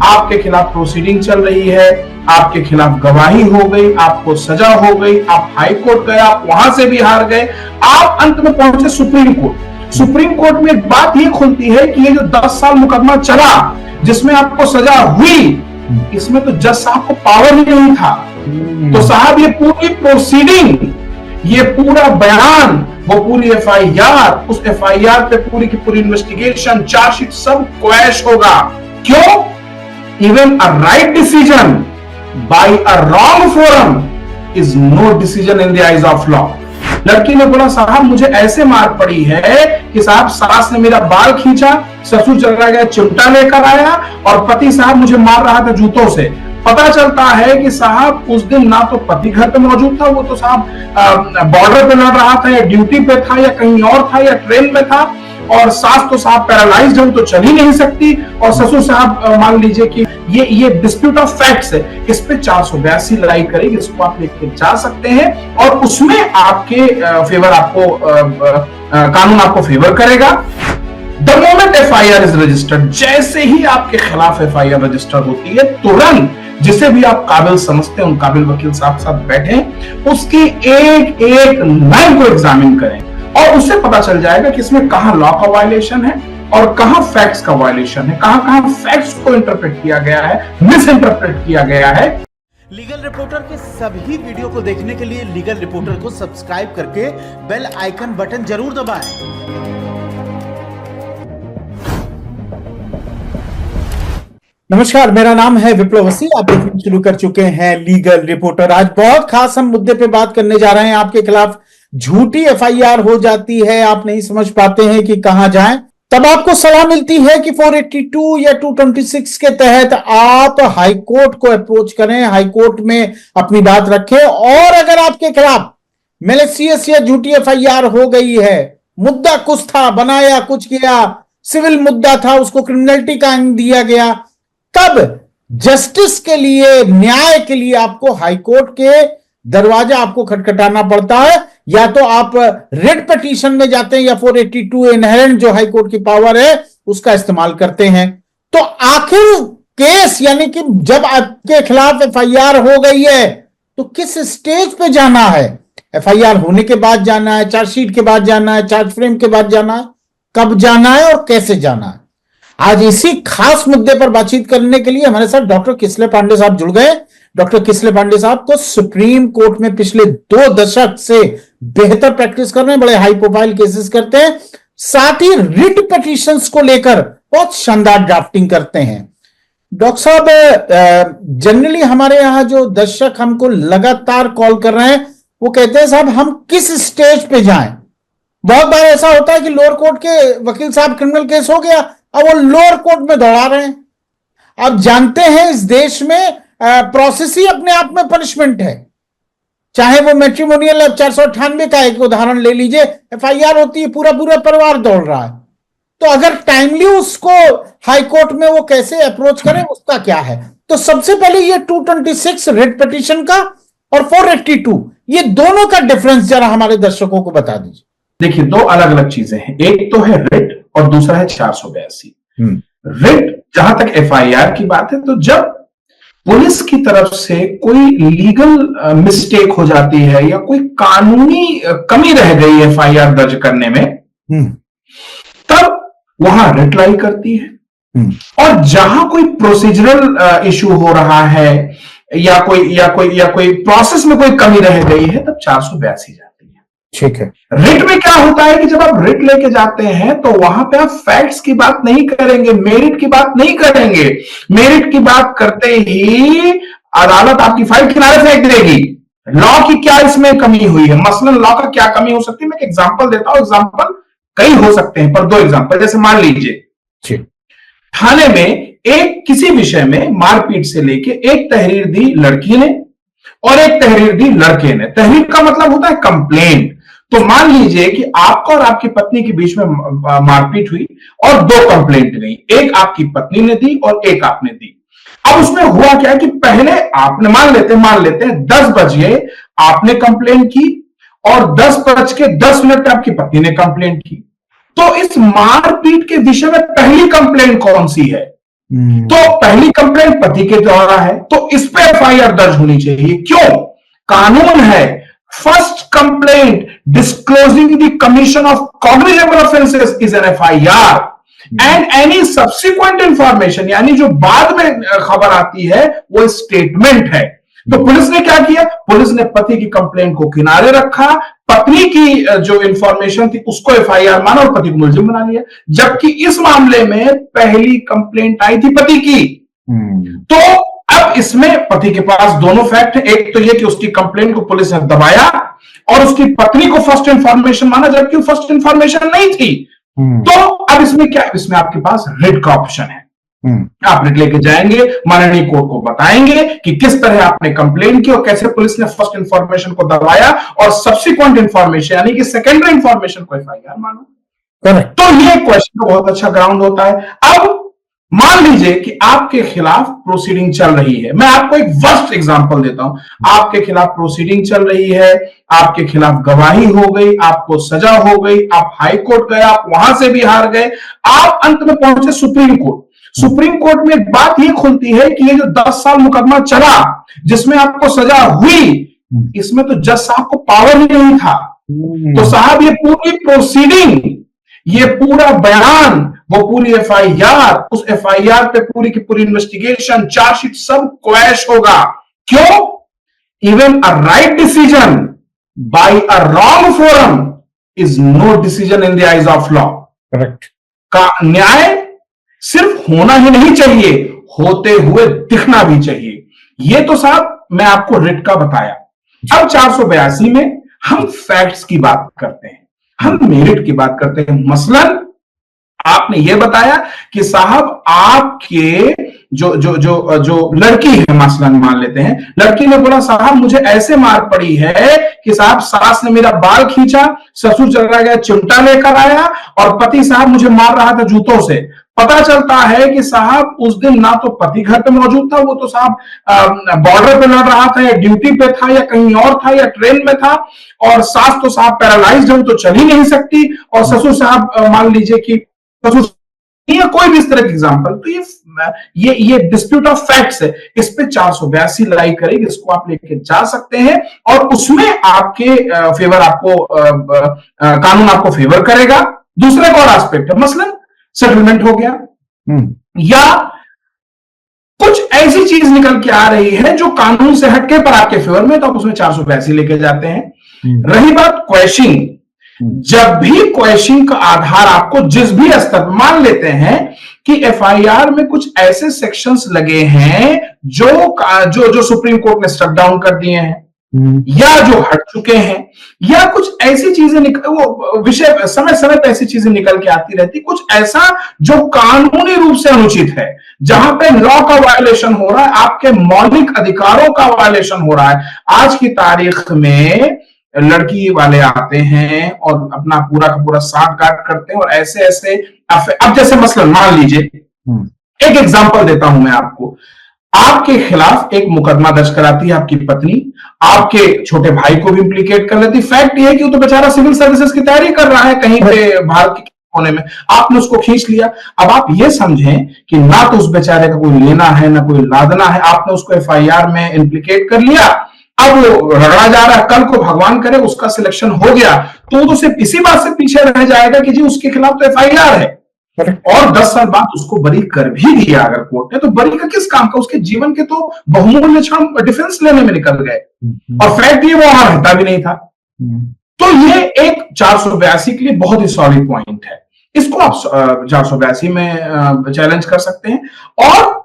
आपके खिलाफ प्रोसीडिंग चल रही है, आपके खिलाफ गवाही हो गई, आपको सजा हो गई, आप हाई कोर्ट गए, आप वहां से भी हार गए, आप अंत में पहुंचे सुप्रीम कोर्ट। सुप्रीम कोर्ट में एक बात ये खुलती है कि ये जो 10 साल मुकदमा चला जिसमें आपको सजा हुई, इसमें तो जज साहब को पावर ही नहीं था। तो साहब ये पूरी प्रोसीडिंग, ये पूरा बयान, वो पूरी एफआईआर, उस एफआईआर पे पूरी की पूरी इन्वेस्टिगेशन, चार्जशीट सब क्वैश होगा। क्यों? Even a right decision by a wrong forum is no decision in the eyes of law. लड़की ने बोला साहब मुझे ऐसे मार पड़ी है कि साहब सास ने मेरा बाल खींचा, ससुर चला गया चिमटा लेकर आया और पति साहब मुझे मार रहा था जूतों से। पता चलता है कि साहब उस दिन ना तो पति घर पे मौजूद था, वो तो साहब बॉर्डर पे लड़ रहा था या ड्यूटी पे था या कहीं और था या ट्रेन में था, और सास तो साहब पैरालाइज्ड है, वो तो चल ही नहीं सकती, और ससुर साहब मान लीजिए कि ये डिस्प्यूट ऑफ फैक्ट्स है, इस पे 482 लड़ाई करेगी, इसको आप लेके जा सकते हैं और उसमें आपके फेवर आपको कानून आपको फेवर करेगा। The moment FIR is registered, जैसे ही आपके खिलाफ एफआईआर रजिस्टर होती है, तुरंत जिसे भी आप काबिल समझते हैं उन काबिल वकील साहब साथ बैठें, उसकी एक एक लाइन को एग्जामिन करें और उससे पता चल जाएगा कि इसमें कहां लॉ का वायलेशन है और कहां फैक्ट्स का वायलेशन है, कहां कहां फैक्ट्स को इंटरप्रेट किया गया है, मिस इंटरप्रेट किया गया है। लीगल रिपोर्टर के सभी वीडियो को देखने के लिए लीगल रिपोर्टर को सब्सक्राइब करके बेल आइकन बटन जरूर दबाएं। नमस्कार, मेरा नाम है विप्लव वसी। आप देखना शुरू कर चुके हैं लीगल रिपोर्टर। आज बहुत खास हम मुद्दे पे बात करने जा रहे हैं। आपके खिलाफ झूठी एफआईआर हो जाती है, आप नहीं समझ पाते हैं कि कहां जाएं, तब आपको सलाह मिलती है कि 482 या 226 के तहत आप हाई कोर्ट को अप्रोच करें, हाई कोर्ट में अपनी बात रखें। और अगर आपके खिलाफ मैलिशियस या झूठी एफआईआर हो गई है, मुद्दा कुछ था, बनाया कुछ किया, सिविल मुद्दा था, उसको क्रिमिनलिटी का अंग दिया गया, तब जस्टिस के लिए, न्याय के लिए आपको हाईकोर्ट के दरवाजा आपको खटखटाना पड़ता है। या तो आप रिट पिटीशन में जाते हैं या 482 इनहेरेंट जो हाईकोर्ट की पावर है उसका इस्तेमाल करते हैं। तो आखिर केस, यानी कि जब आपके खिलाफ एफआईआर हो गई है तो किस स्टेज पे जाना है? एफआईआर होने के बाद जाना है, चार्जशीट के बाद जाना है, चार्ज फ्रेम के बाद जाना है, कब जाना है और कैसे जाना है? आज इसी खास मुद्दे पर बातचीत करने के लिए हमारे साथ डॉक्टर किसले पांडे साहब जुड़ गए। डॉक्टर किसले पांडे साहब तो सुप्रीम कोर्ट में पिछले 2 दशक से बेहतर प्रैक्टिस कर रहे हैं, बड़े हाई प्रोफाइल केसेस करते हैं, साथ ही रिट पिटीशंस को लेकर बहुत शानदार ड्राफ्टिंग करते हैं। डॉक्टर साहब, जनरली हमारे यहां जो दर्शक हमको लगातार कॉल कर रहे हैं वो कहते हैं साहब हम किस स्टेज पे जाएं। बहुत बार ऐसा होता है कि लोअर कोर्ट के वकील साहब क्रिमिनल केस हो गया, अब वो लोअर कोर्ट में दौड़ा रहे हैं। अब जानते हैं इस देश में प्रोसेस ही अपने आप में पनिशमेंट है, चाहे वो मैट्रिमोनियल 498 का एक उदाहरण ले लीजिए, एफआईआर होती है, पूरा पूरा परिवार दौड़ रहा है। तो अगर टाइमली उसको हाई कोर्ट में वो कैसे अप्रोच करें, उसका क्या है? तो सबसे पहले ये 226 रिट पिटीशन का और 482, ये दोनों का डिफरेंस जरा हमारे दर्शकों को बता दीजिए। देखिए, 2 अलग अलग चीजें हैं, एक तो है रिट और दूसरा है 482। रिट जहां तक एफआईआर की बात है, तो जब पुलिस की तरफ से कोई लीगल मिस्टेक हो जाती है या कोई कानूनी कमी रह गई एफआईआर दर्ज करने में, तब वहां रिट लाई करती है। और जहां कोई प्रोसीजरल इशू हो रहा है या कोई प्रोसेस में कोई कमी रह गई है, तब 482 जाती है। ठीक है। रिट में क्या होता है कि जब आप रिट लेके जाते हैं तो वहां पे आप फैक्ट्स की बात नहीं करेंगे, मेरिट की बात नहीं करेंगे। मेरिट की बात करते ही अदालत आपकी फाइल किनारे फेंक देगी। लॉ की क्या इसमें कमी हुई है, मसलन लॉ का क्या कमी हो सकती है, मैं एक एग्जांपल देता हूं। एग्जांपल कई हो सकते हैं पर 2 एग्जांपल, जैसे मान लीजिए थाने में एक किसी विषय में मारपीट से लेके एक तहरीर दी लड़की ने और एक तहरीर दी लड़के ने। तहरीर का मतलब होता है कंप्लेंट। तो मान लीजिए कि आपका और आपकी पत्नी के बीच में मारपीट हुई और 2 कंप्लेंट गई, एक आपकी पत्नी ने दी और एक आपने दी। अब उसमें हुआ क्या कि पहले आपने मान लेते हैं 10 बजे आपने कंप्लेंट की और 10:10 पे आपकी पत्नी ने कंप्लेंट की। तो इस मारपीट के विषय में पहली कंप्लेंट कौन सी है? तो पहली कंप्लेंट पति के द्वारा है, तो इस पे एफआईआर दर्ज होनी चाहिए। क्यों? कानून है, first complaint disclosing the commission of cognizable offences is an FIR and any subsequent information, यानी जो बाद में खबर आती है वो स्टेटमेंट है। तो पुलिस ने क्या किया? पुलिस ने पति की कंप्लेंट को किनारे रखा, पत्नी की जो इंफॉर्मेशन थी उसको एफआईआर माना और पति को मुलजिम बना लिया, जबकि इस मामले में पहली कंप्लेंट आई थी पति की। तो अब इसमें पति के पास दोनों फैक्ट है, एक तो यह कि उसकी कंप्लेंट को पुलिस ने दबाया और उसकी पत्नी को फर्स्ट इंफॉर्मेशन माना, जबकि फर्स्ट इंफॉर्मेशन नहीं थी। तो अब इसमें क्या? इसमें आपके पास रिट का ऑप्शन है। आप रिट लेके जाएंगे, माननीय कोर्ट को बताएंगे कि किस तरह आपने कंप्लेन की और कैसे पुलिस ने फर्स्ट इंफॉर्मेशन को दबाया और सब्सिक्वेंट इंफॉर्मेशन यानी कि सेकेंडरी इंफॉर्मेशन को एफआईआर माना। तो ये क्वेश्चन बहुत अच्छा ग्राउंड होता है। अब मान लीजिए कि आपके खिलाफ प्रोसीडिंग चल रही है, मैं आपको एक वर्स्ट एग्जांपल देता हूं। आपके खिलाफ प्रोसीडिंग चल रही है, आपके खिलाफ गवाही हो गई, आपको सजा हो गई, आप हाई कोर्ट गए, आप वहां से भी हार गए, आप अंत में पहुंचे सुप्रीम कोर्ट। सुप्रीम कोर्ट में एक बात यह खुलती है कि ये जो 10 साल मुकदमा चला जिसमें आपको सजा हुई, इसमें तो जज साहब को पावर ही नहीं था। तो साहब ये पूरी प्रोसीडिंग, ये पूरा बयान, वो पूरी एफआईआर, उस एफआईआर पे पूरी की पूरी इन्वेस्टिगेशन, चार्जशीट सब क्वैश होगा। क्यों? Even a right decision by a wrong forum is no decision in the eyes of law. Correct. का न्याय सिर्फ होना ही नहीं चाहिए, होते हुए दिखना भी चाहिए। ये तो साहब मैं आपको रिट का बताया। अब 482 में हम फैक्ट्स की बात करते हैं, हम मेरिट की बात करते हैं। मसलन आपने यह बताया कि साहब आपके जो लड़की है, मसलन मान लेते हैं, लड़की ने बोला साहब मुझे ऐसे मार पड़ी है कि साहब सास ने मेरा बाल खींचा, ससुर चला गया चिमटा लेकर आया और पति साहब मुझे मार रहा था जूतों से। पता चलता है कि साहब उस दिन ना तो पति घर पे मौजूद था, वो तो साहब बॉर्डर पे लड़ रहा था या ड्यूटी पे था या कहीं और था या ट्रेन में था, और सास तो साहब पैरालाइज्ड है, तो चल ही नहीं सकती, और ससुर साहब मान लीजिए कि ससुर या कोई भी इस तरह की एग्जांपल। तो ये डिस्प्यूट ऑफ फैक्ट्स है, इस पे 482 लाई करेगी, इसको आप लेके जा सकते हैं और उसमें आपके फेवर आपको कानून आपको फेवर करेगा। दूसरा एक और एस्पेक्ट है, मसलन सेटलमेंट हो गया या कुछ ऐसी चीज निकल के आ रही है जो कानून से हटके पर आपके फेवर में, तो आप उसमें 482 लेके जाते हैं। रही बात क्वेश्चनिंग, जब भी क्वेश्चनिंग का आधार आपको जिस भी स्तर, मान लेते हैं कि एफआईआर में कुछ ऐसे सेक्शंस लगे हैं जो सुप्रीम कोर्ट ने स्ट्रक डाउन कर दिए हैं या जो हट चुके हैं, या कुछ ऐसी चीजें वो विषय समय समय पर ऐसी चीजें निकल के आती रहती, कुछ ऐसा जो कानूनी रूप से अनुचित है, जहां पे लॉ का वायलेशन हो रहा है, आपके मौलिक अधिकारों का वायलेशन हो रहा है। आज की तारीख में लड़की वाले आते हैं और अपना पूरा का पूरा साठ गांठ करते हैं और ऐसे ऐसे, अब जैसे मसलन मान लीजिए, एक एग्जांपल देता हूं मैं आपको, आपके खिलाफ एक मुकदमा दर्ज कराती है आपकी पत्नी, आपके छोटे भाई को भी इंप्लीकेट कर लेती। फैक्ट ये है कि वो तो बेचारा सिविल सर्विसेज की तैयारी कर रहा है कहीं पे भारत के कोने में, आपने उसको खींच लिया। अब आप ये समझें कि ना तो उस बेचारे का कोई लेना है ना कोई लादना है, आपने उसको एफआईआर में इंप्लीकेट कर लिया, अब वो रगड़ा जा रहा है, कल को भगवान करे उसका सिलेक्शन हो गया तो वो तो सिर्फ इसी बात से पीछे रह जाएगा कि जी उसके खिलाफ तो एफआईआर है, और 10 साल बाद उसको बरी कर भी दिया अगर कोर्ट ने, तो बरी का किस काम का? उसके जीवन के तो बहुमूल्य क्षण डिफेंस लेने में निकल गए, और फैक्ट ये वो वहां रहता भी नहीं था। तो ये एक 482 के लिए बहुत ही सॉलिड पॉइंट है, इसको आप 482 में चैलेंज कर सकते हैं। और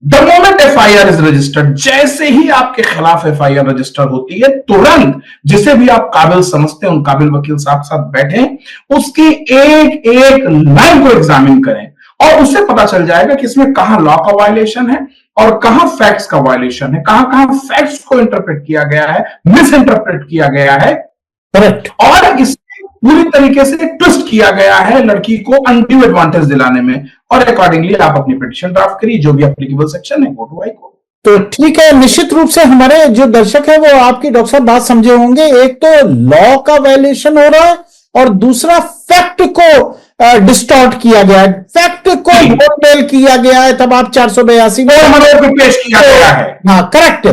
the moment FIR is registered, जैसे ही आपके खिलाफ एफआईआर रजिस्टर होती है, तुरंत जिसे भी आप काबिल समझते हैं उन काबिल वकील साहब साथ बैठें, उसकी एक एक लाइन को एग्जामिन करें और उससे पता चल जाएगा कि इसमें कहां लॉ का वायलेशन है और कहां फैक्ट्स का वायलेशन है, कहां कहां फैक्ट्स को इंटरप्रेट किया गया है, मिस इंटरप्रेट किया गया है, करेक्ट, और इस पूरी तरीके से ट्विस्ट किया गया है लड़की को अनड्यू एडवांटेज दिलाने में, और अकॉर्डिंगली आप अपनी पिटीशन ड्राफ्ट करिए, जो भी एप्लीकेबल सेक्शन है गो टू हाई कोर्ट। तो ठीक है, निश्चित रूप से हमारे जो दर्शक है वो आपकी डॉक्टर साहब बात समझे होंगे। एक तो लॉ का वायलेशन हो रहा है और दूसरा फैक्ट को डिस्टॉर्ट किया गया है, फैक्ट को गोलमेल किया गया है, तब आप 482 में पेश किया गया है। हाँ, करेक्ट।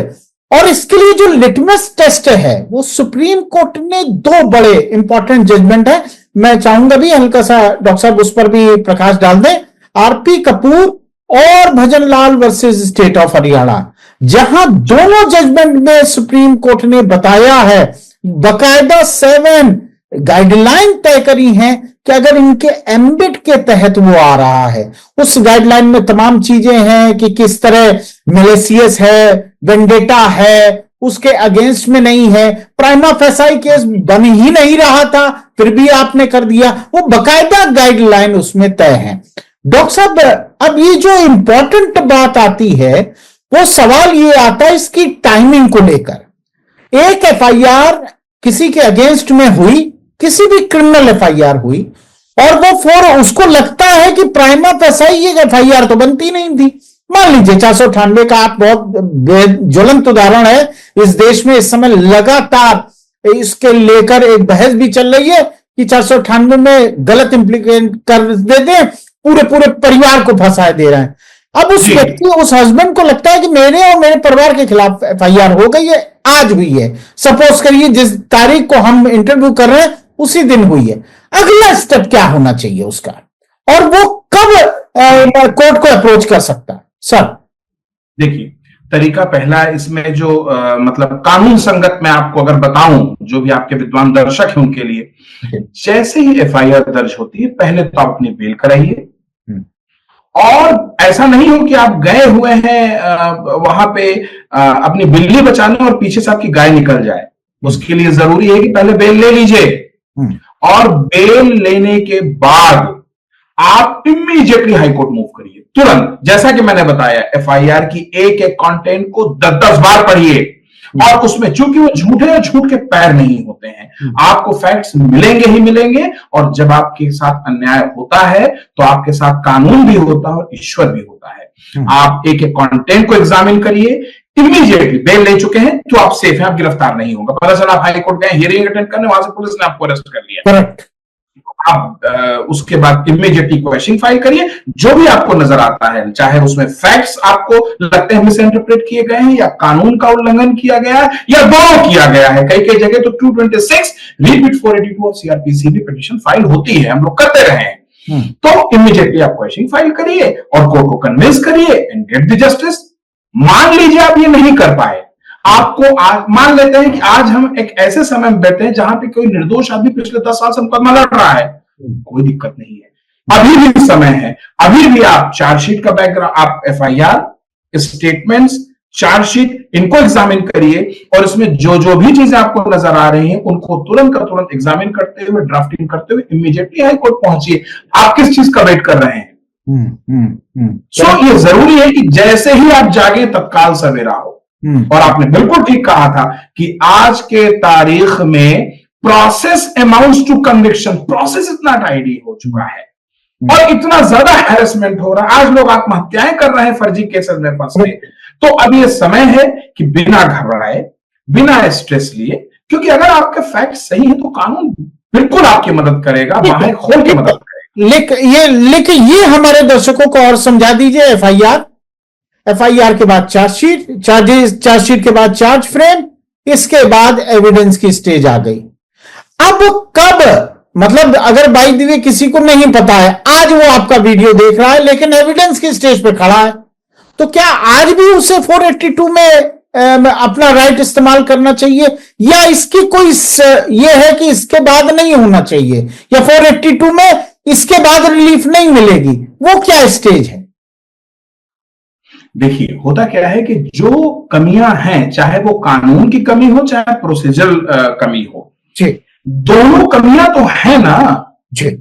और इसके लिए जो लिटमस टेस्ट है वो सुप्रीम कोर्ट ने दो बड़े इंपॉर्टेंट जजमेंट है, मैं चाहूंगा भी हल्का सा डॉक्टर साहब उस पर भी प्रकाश डाल दें। आरपी कपूर और Bhajanlal versus state of Haryana, जहां दोनों जजमेंट में सुप्रीम कोर्ट ने बताया है, बकायदा 7 गाइडलाइन तय करी हैं कि अगर इनके एम्बिट के तहत वो आ रहा है, उस गाइडलाइन में तमाम चीजें हैं कि किस तरह मैलिशियस है, वेंडेटा है, उसके अगेंस्ट में नहीं है, प्राइमा फेसाई केस बन ही नहीं रहा था फिर भी आपने कर दिया, वो बकायदा गाइडलाइन उसमें तय है। डॉक्टर साहब, अब ये जो इंपॉर्टेंट बात आती है, वो सवाल ये आता है इसकी टाइमिंग को लेकर। एक एफआईआर किसी के अगेंस्ट में हुई, किसी भी क्रिमिनल एफआईआर हुई, और वो उसको लगता है कि प्राइमा फेसाई ये एफआईआर तो बनती नहीं थी। मान लीजिए 498 का आप बहुत ज्वलंत उदाहरण है, इस देश में इस समय लगातार इसके लेकर एक बहस भी चल रही है कि 498 में गलत इंप्लीकेट कर देते हैं, पूरे परिवार को फंसाए दे रहे हैं। अब उस व्यक्ति, उस हस्बैंड को लगता है कि मेरे और मेरे परिवार के खिलाफ एफआईआर हो गई है, आज हुई है, सपोज करिए जिस तारीख को हम इंटरव्यू कर रहे हैं उसी दिन हुई है, अगला स्टेप क्या होना चाहिए उसका, और वो कब कोर्ट को अप्रोच कर सकता है? सर देखिए, तरीका पहला इसमें जो मतलब कानून संगत मैं आपको अगर बताऊं, जो भी आपके विद्वान दर्शक हैं उनके लिए, जैसे ही एफआईआर दर्ज होती है पहले तो आप अपनी बेल कराइए, और ऐसा नहीं हो कि आप गए हुए हैं वहां पे अपनी बिल्ली बचाने और पीछे से आपकी गाय निकल जाए। उसके लिए जरूरी है कि पहले बेल ले लीजिए, और बेल लेने के बाद आप इमीडिएटली हाईकोर्ट मूव करिए, तुरंत। जैसा कि मैंने बताया, एफआईआर की एक एक कंटेंट को 10-10 बार पढ़िए, और उसमें चूंकि वो झूठ है और झूठ के पैर नहीं होते हैं, आपको फैक्ट्स मिलेंगे ही मिलेंगे, और जब आपके साथ अन्याय होता है तो आपके साथ कानून भी होता है और ईश्वर भी होता है। आप एक एक कंटेंट को एग्जामिन करिए, इमीडिएटली बेल ले चुके हैं तो आप सेफ हैं, आप गिरफ्तार नहीं होगा। पता चला आप हाई कोर्ट गए हियरिंग अटेंड करने, वहां से पुलिस ने आपको अरेस्ट कर लिया, करेक्ट। आप उसके बाद इमीडिएटली क्वेश्चन फाइल करिए, जो भी आपको नजर आता है, चाहे उसमें फैक्ट्स आपको लगते हैं मिस इंटरप्रेट किए गए हैं, या कानून का उल्लंघन किया गया है, या दोनों किया गया है। कई कई जगह तो 226 रीपीट 482 और सीआरपीसी भी पिटीशन फाइल होती है, हम लोग करते रहे हैं। तो इमीडिएटली आप क्वेश्चन फाइल करिए और कोर्ट को कन्विंस करिए एंड गेट द जस्टिस। मान लीजिए आप ये नहीं कर पाए, आपको मान लेते हैं कि आज हम एक ऐसे समय में बैठे हैं जहां पे कोई निर्दोष आदमी पिछले 10 साल से मुकदमा लड़ रहा है, कोई दिक्कत नहीं है, अभी भी समय है। अभी भी आप चार्जशीट का बैकग्राउंड, आप एफआईआर, स्टेटमेंट्स, चार्जशीट, इनको एग्जामिन करिए, और इसमें जो जो भी चीजें आपको नजर आ रही हैं उनको तुरंत का तुरंत एग्जामिन करते हुए, ड्राफ्टिंग करते हुए इमीडिएटली हाई कोर्ट पहुंचिए। आप किस चीज का वेट कर रहे हैं? सो ये जरूरी है कि जैसे ही आप जागे तत्काल सवेरा हो। और आपने बिल्कुल ठीक कहा था कि आज के तारीख में process amounts to conviction, process इतना टाइडी हो चुका है और इतना ज्यादा हैरेसमेंट हो रहा है, आज लोग आत्महत्याएं कर रहे हैं फर्जी केसेस में फंस के। तो अब ये समय है कि बिना घबराए, बिना स्ट्रेस लिए, क्योंकि अगर आपके फैक्ट सही है तो कानून बिल्कुल आपकी मदद करेगा, बाहें खोल के मदद करेगा। लेकिन ये हमारे दर्शकों को और समझा दीजिए। एफआईआर के बाद चार्जशीट, चार्जशीट के बाद चार्ज फ्रेम, इसके बाद एविडेंस की स्टेज आ गई। अब कब, मतलब अगर बाई द वे किसी को नहीं पता है, आज वो आपका वीडियो देख रहा है लेकिन एविडेंस की स्टेज पे खड़ा है, तो क्या आज भी उसे 482 में अपना राइट इस्तेमाल करना चाहिए, या इसकी कोई ये है कि इसके बाद नहीं होना चाहिए, या 482 में इसके बाद रिलीफ नहीं मिलेगी? वो क्या स्टेज है? देखिए, होता क्या है कि जो कमियां हैं, चाहे वो कानून की कमी हो चाहे प्रोसीजरल कमी हो, दोनों कमियां तो है ना।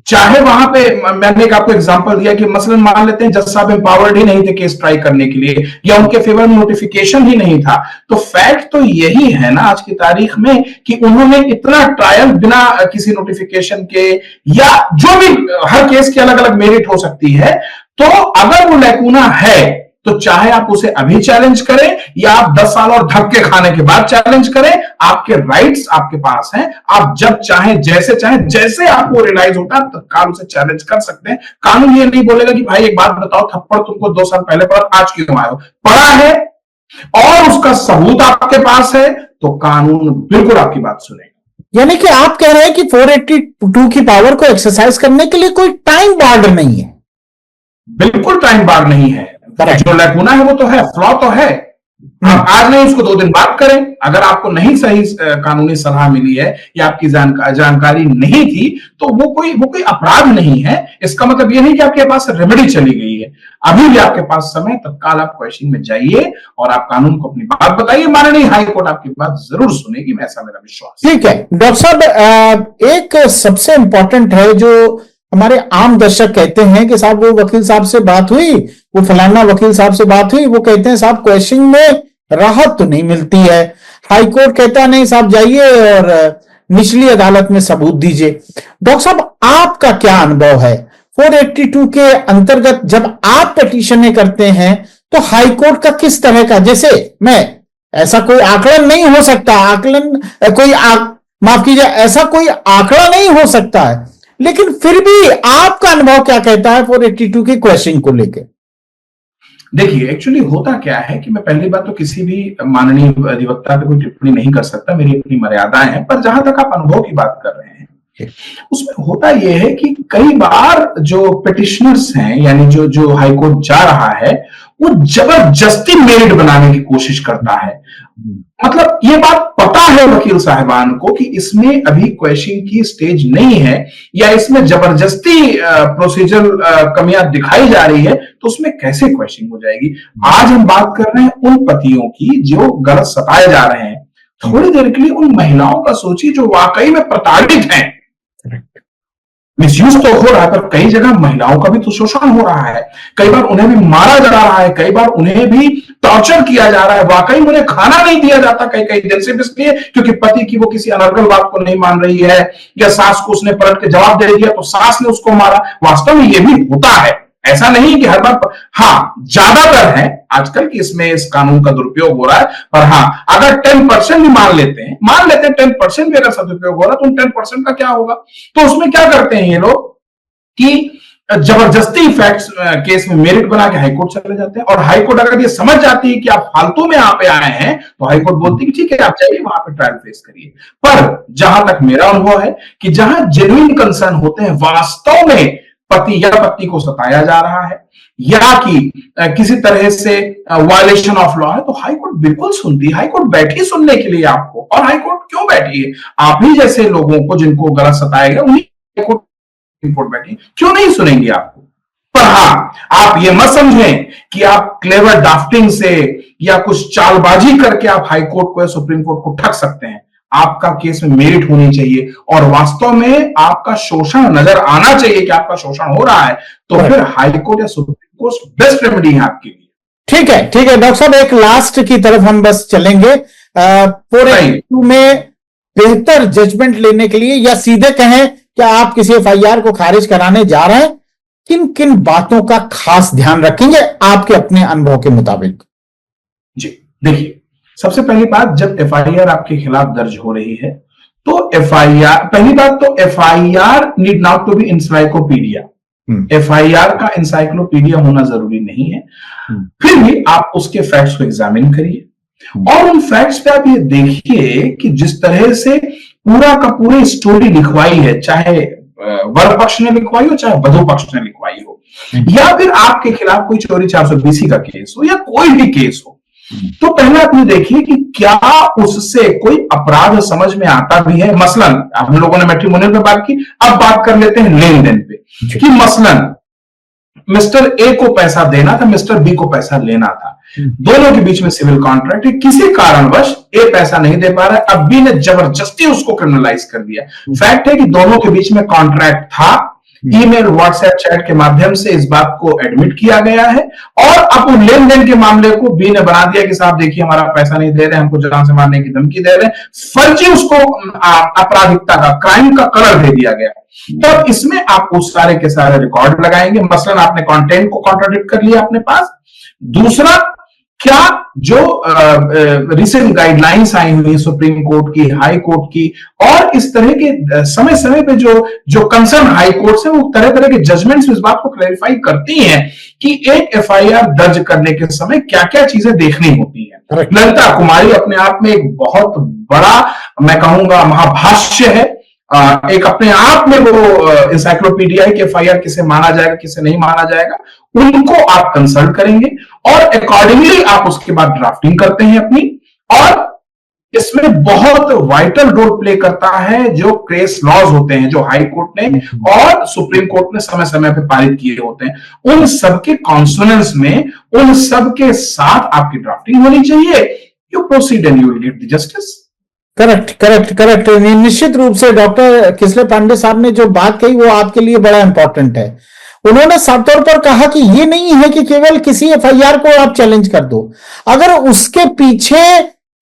चाहे वहां पे मैंने आपको एग्जांपल दिया कि मसलन मान लेते हैं जज साहब एम्पावर्ड ही नहीं थे केस ट्राई करने के लिए, या उनके फेवर में नोटिफिकेशन ही नहीं था, तो फैक्ट तो यही है ना आज की तारीख में कि उन्होंने इतना ट्रायल बिना किसी नोटिफिकेशन के, या जो भी, हर केस की अलग अलग मेरिट हो सकती है, तो अगर वो लैकूना है तो चाहे आप उसे अभी चैलेंज करें या आप 10 साल और धक्के खाने के बाद चैलेंज करें, आपके राइट्स आपके पास हैं। आप जब चाहें, जैसे आपको रियलाइज होता है तत्काल उसे चैलेंज कर सकते हैं। कानून ये नहीं बोलेगा कि भाई एक बात बताओ, थप्पड़ तुमको 2 साल पहले पड़ा, आज क्यों आए हो? पड़ा है और उसका सबूत आपके पास है, तो कानून बिल्कुल आपकी बात सुनेगा। यानी कि आप कह रहे हैं कि 482 की पावर को एक्सरसाइज करने के लिए कोई टाइम बार्डर नहीं है? बिल्कुल टाइम बार नहीं है। जो लैकुना है वो तो है, फ्लॉ तो है। आप आज नहीं, उसको 2 दिन बाद करें। अगर आपको नहीं सही कानूनी सलाह मिली है या आपकी जानकारी नहीं थी, तो वो कोई अपराध नहीं है। इसका मतलब ये नहीं कि आपके पास रेमेडी चली गई है। अभी भी आपके पास समय, तत्काल आप क्वेश्चन में जाइए और आप कानून को अपनी बात बताइए। माननीय हाई कोर्ट आपकी बात जरूर सुनेगी, मैं ऐसा मेरा विश्वास। ठीक है डॉक्टर साहब, एक सबसे इंपॉर्टेंट है जो हमारे आम दर्शक कहते हैं कि साहब वो वकील साहब से बात हुई, वो फलाना वकील साहब से बात हुई, वो कहते हैं साहब क्वेश्चन में राहत तो नहीं मिलती है। हाई कोर्ट कहता नहीं साहब जाइए और निचली अदालत में सबूत दीजिए। डॉक्टर साहब आपका क्या अनुभव है 482 के अंतर्गत जब आप पिटीशनें करते हैं तो हाई कोर्ट का किस तरह का, जैसे मैं ऐसा कोई आकलन नहीं हो सकता, माफ कीजिए, ऐसा कोई आंकड़ा नहीं हो सकता है, लेकिन फिर भी आपका अनुभव क्या कहता है 482 के क्वेश्चन को लेकर? देखिए, एक्चुअली होता क्या है कि मैं पहली बात तो किसी भी माननीय अधिवक्ता पे कोई टिप्पणी नहीं कर सकता, मेरी अपनी मर्यादाएं हैं। पर जहां तक आप अनुभव की बात कर रहे हैं, उसमें होता यह है कि कई बार जो पिटिशनर्स हैं, यानी जो हाईकोर्ट जा रहा है, वो जबरदस्ती मेरिट बनाने की कोशिश करता है। मतलब ये बात पता है वकील साहिबान को कि इसमें अभी क्वेश्चन की स्टेज नहीं है या इसमें जबरदस्ती प्रोसीजरल कमियां दिखाई जा रही है, तो उसमें कैसे क्वेश्चन हो जाएगी। आज हम बात कर रहे हैं उन पतियों की जो गलत सताए जा रहे हैं। थोड़ी देर के लिए उन महिलाओं का सोचिए जो वाकई में प्रताड़ित हैं। मिसयूज तो हो रहा है, पर कई जगह महिलाओं का भी तो शोषण हो रहा है। कई बार उन्हें भी मारा जा रहा है, कई बार उन्हें भी टॉर्चर किया जा रहा है। वाकई में उन्हें खाना नहीं दिया जाता कई दिन से, इसलिए क्योंकि पति की वो किसी अनर्गल बात को नहीं मान रही है, या सास को उसने पलट के जवाब दे दिया तो सास ने उसको मारा। वास्तव में ये भी होता है, ऐसा नहीं कि हर बार। हाँ, ज्यादातर है आजकल कि इसमें इस कानून का दुरुपयोग हो रहा है। पर हाँ, अगर 10% भी मान लेते हैं 10% भी अगर सदुपयोग हो रहा है, तो उन 10% का क्या होगा? तो उसमें क्या करते हैं ये लोग कि जबरदस्ती फैक्ट्स केस में मेरिट बना के हाईकोर्ट चले जाते हैं। और हाईकोर्ट अगर ये समझ जाती है कि आप फालतू में यहाँ पे आए हैं, तो हाईकोर्ट बोलती है कि ठीक है आप जाइए वहां पे ट्रायल फेस करिए। पर जहां तक मेरा अनुभव है कि जहां जेन्युइन कंसर्न होते हैं, वास्तव में पति या पत्नी को सताया जा रहा है या कि किसी तरह से वायलेशन ऑफ लॉ है, तो हाईकोर्ट बिल्कुल सुनती है। हाईकोर्ट बैठी सुनने के लिए आपको। और हाईकोर्ट क्यों बैठी है? आप ही जैसे लोगों को जिनको गलत सताया गया, उन्हीं हाईकोर्ट बैठी, क्यों नहीं सुनेंगे आपको? पर हाँ, आप ये मत समझें कि आप क्लेवर ड्राफ्टिंग से या कुछ चालबाजी करके आप हाईकोर्ट को या सुप्रीम कोर्ट को ठग सकते हैं। आपका केस में मेरिट होनी चाहिए और वास्तव में आपका शोषण नजर आना चाहिए कि आपका शोषण हो रहा है, तो फिर हाईकोर्ट या सुप्रीम कोर्ट बेस्ट रेमेडी है आपके लिए। ठीक है डॉक्टर साहब, एक लास्ट की तरफ हम बस चलेंगे। 482 में बेहतर जजमेंट लेने के लिए, या सीधे कहें कि आप किसी FIR को खारिज कराने जा रहे हैं, किन किन बातों का खास ध्यान रखेंगे आपके अपने अनुभव के मुताबिक? जी देखिए, सबसे पहली बात, जब FIR आपके खिलाफ दर्ज हो रही है तो FIR, पहली बात तो FIR need not to be encyclopedia. FIR का इंसाइक्लोपीडिया होना जरूरी नहीं है। फिर भी आप उसके फैक्ट्स को एग्जामिन करिए और उन फैक्ट्स पे आप ये देखिए कि जिस तरह से पूरा का पूरी स्टोरी लिखवाई है, चाहे वर पक्ष ने लिखवाई हो चाहे वधु पक्ष ने लिखवाई हो, या फिर आपके खिलाफ कोई चोरी 420 का केस हो या कोई भी केस हो, तो पहले आप ये देखिए कि क्या उससे कोई अपराध समझ में आता भी है। मसलन हम लोगों ने मैट्रिमोनियल पे बात की, अब बात कर लेते हैं लेन देन पे कि मसलन मिस्टर ए को पैसा देना था, मिस्टर बी को पैसा लेना था, दोनों के बीच में सिविल कॉन्ट्रैक्ट है, किसी कारणवश ए पैसा नहीं दे पा रहा है, अब बी ने जबरदस्ती उसको क्रिमिनलाइज कर दिया। फैक्ट है कि दोनों के बीच में कॉन्ट्रैक्ट था, ईमेल व्हाट्सएप चैट के माध्यम से इस बात को एडमिट किया गया है, और अब लेन देन के मामले को बी ने बना दिया कि साहब देखिए हमारा पैसा नहीं दे रहे, हमको जान से मारने की धमकी दे रहे हैं, फर्जी उसको आपराधिकता का, क्राइम का कलर दे दिया गया। तब इसमें आप उस सारे के सारे रिकॉर्ड लगाएंगे। मसलन आपने कंटेंट को कॉन्ट्राडिक्ट कर लिया अपने पास, दूसरा, क्या जो रिसेंट गाइडलाइंस आई हुई सुप्रीम कोर्ट की, हाई कोर्ट की, और इस तरह के समय समय पे जो कंसर्न हाई कोर्ट है, वो तरह तरह के जजमेंट्स इस बात को क्लैरिफाई करती हैं कि एक एफआईआर दर्ज करने के समय क्या क्या चीजें देखनी होती हैं। ललिता कुमारी अपने आप में एक बहुत बड़ा, मैं कहूंगा, महाभाष्य है। एक अपने आप में वो इंसाइक्लोपीडिया है कि एफआईआर किसे माना जाएगा, किसे नहीं माना जाएगा। उनको आप कंसल्ट करेंगे और अकॉर्डिंगली आप उसके बाद ड्राफ्टिंग करते हैं अपनी। और इसमें बहुत वाइटल रोल प्ले करता है जो केस लॉज होते हैं, जो हाई कोर्ट ने और सुप्रीम कोर्ट ने समय समय पे पारित किए होते हैं। उन सबके कॉन्सोनेंस में, उन सबके साथ आपकी ड्राफ्टिंग होनी चाहिए। You proceed and you will get the justice. Correct. निश्चित रूप से डॉक्टर किसले पांडे साहब ने जो बात कही वो आपके लिए बड़ा इंपॉर्टेंट है। उन्होंने साफ तौर पर कहा कि ये नहीं है कि केवल किसी एफआईआर को आप चैलेंज कर दो, अगर उसके पीछे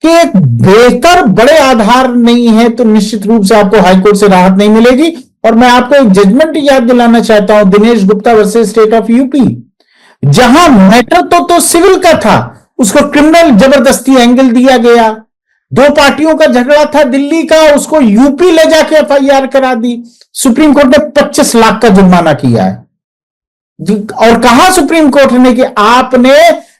के एक बेहतर बड़े आधार नहीं है तो निश्चित रूप से आपको हाईकोर्ट से राहत नहीं मिलेगी। और मैं आपको एक जजमेंट याद दिलाना चाहता हूं, Dinesh Gupta versus state of UP, जहां मैटर तो सिविल का था, उसको क्रिमिनल जबरदस्ती एंगल दिया गया। दो पार्टियों का झगड़ा था दिल्ली का, उसको यूपी ले जाके एफआईआर करा दी। सुप्रीम कोर्ट ने 25 लाख का जुर्माना किया है। और कहा सुप्रीम कोर्ट ने कि आपने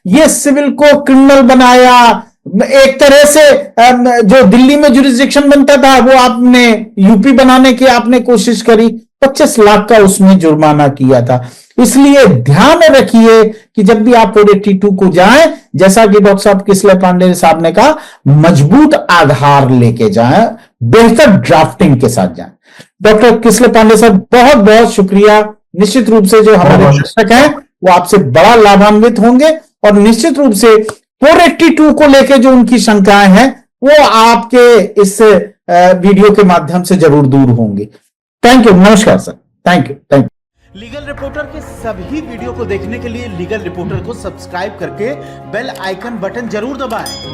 ये सिविल को क्रिमिनल बनाया, एक तरह से जो दिल्ली में जुरिस्डिक्शन बनता था वो आपने यूपी बनाने की आपने कोशिश करी। 25 लाख का उसमें जुर्माना किया था। इसलिए ध्यान रखिए कि जब भी आप 482 को जाएं, जैसा कि डॉक्टर साहब किसले पांडे साहब ने कहा, मजबूत आधार लेके जाएं, बेहतर ड्राफ्टिंग के साथ जाएं। डॉक्टर किसले पांडे साहब, बहुत बहुत शुक्रिया। निश्चित रूप से जो हमारे दर्शक हैं वो आपसे बड़ा लाभान्वित होंगे और निश्चित रूप से 482 को लेकर जो उनकी शंकाएं हैं वो आपके इस वीडियो के माध्यम से जरूर दूर होंगी। थैंक यू, नमस्कार sir, thank you. Legal reporter के सभी वीडियो को देखने के लिए लीगल रिपोर्टर को सब्सक्राइब करके बेल आइकन बटन जरूर दबाएं।